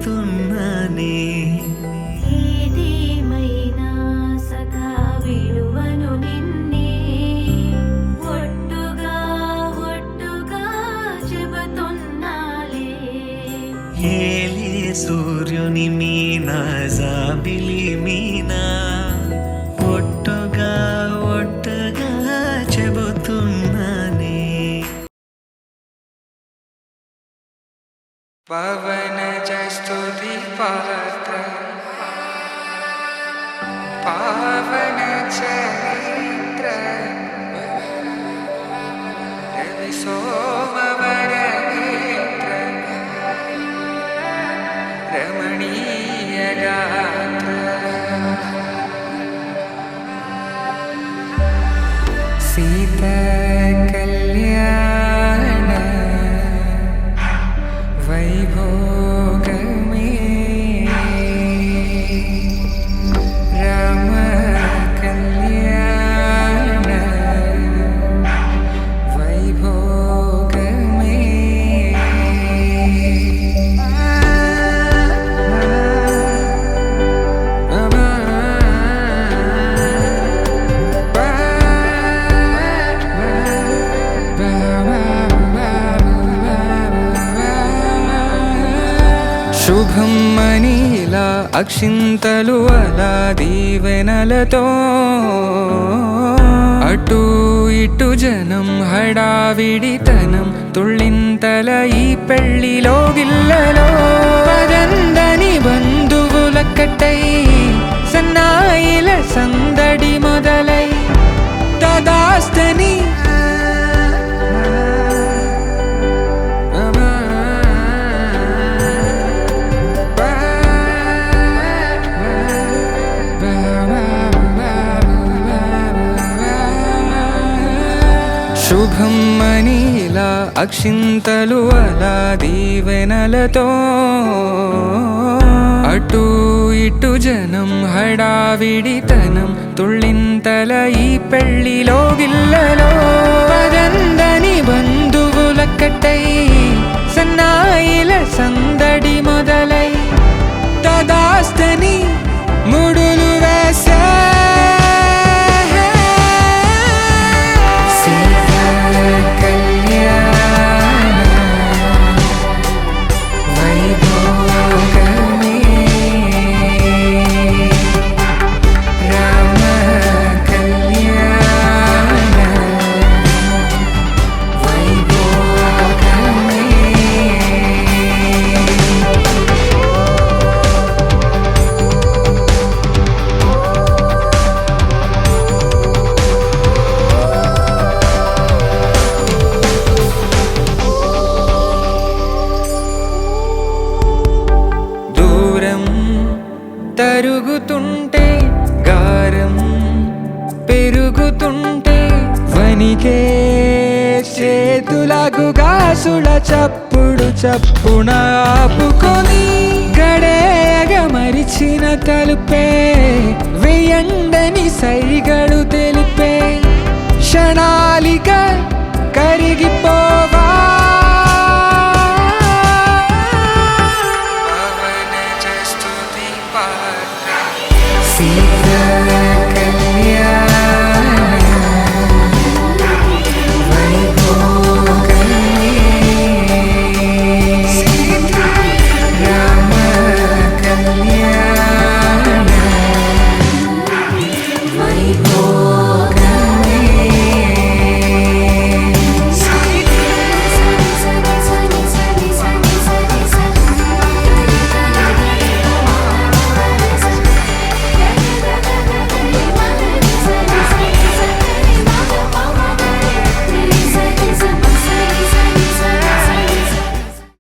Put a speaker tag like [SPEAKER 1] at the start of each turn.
[SPEAKER 1] చెబుతున్నానే.
[SPEAKER 2] ఏదేమైనా సదా విలువను నిన్నే ఒట్టుగా చెబుతున్నాలే.
[SPEAKER 1] ఏలే సూర్యుని మీనా జాబిలి మీనా ఒట్టుగా చెబుతున్నానే.
[SPEAKER 3] పవన జస్తుతి పాత్ర పావన చరిత్ర రవి సోమవర నేత్ర రమణీయ గాత్ర సీత కళ్యాణ వైభోగమే రామ కళ్యాణ వైభోగమే. శుభం మనీలా అక్షింతలు అలా దీవెనలతో అటు ఇటు జనం హడావిడితనం తుళ్ళింతల ఈ పెళ్లిలో గిల్లలో పదందని బంధువులక్కటై సన్నాయిల సందడి మొదలై తదాస్తని శుభం మనీలా అక్షింతలు అలా దీవెనలతో అటు ఇటు జనం హడావిడితనం తుళ్ళింతల ఈ పెళ్లిలో గిల్లలో పదందని బంధువులక్కటై సన్నాయిల సందడి మొదలై తదాస్తని ముడులు వేసే తరుగుతుంటే గారం పెరుగుతుంటే వనికే చేతులకు గాసుల చప్పుడు చప్పున ఆపుకొని గడేయగ మరిచిన తలుపే వేయండని సైగడు తెలిపే క్షణాలిక కరిగిపోవా see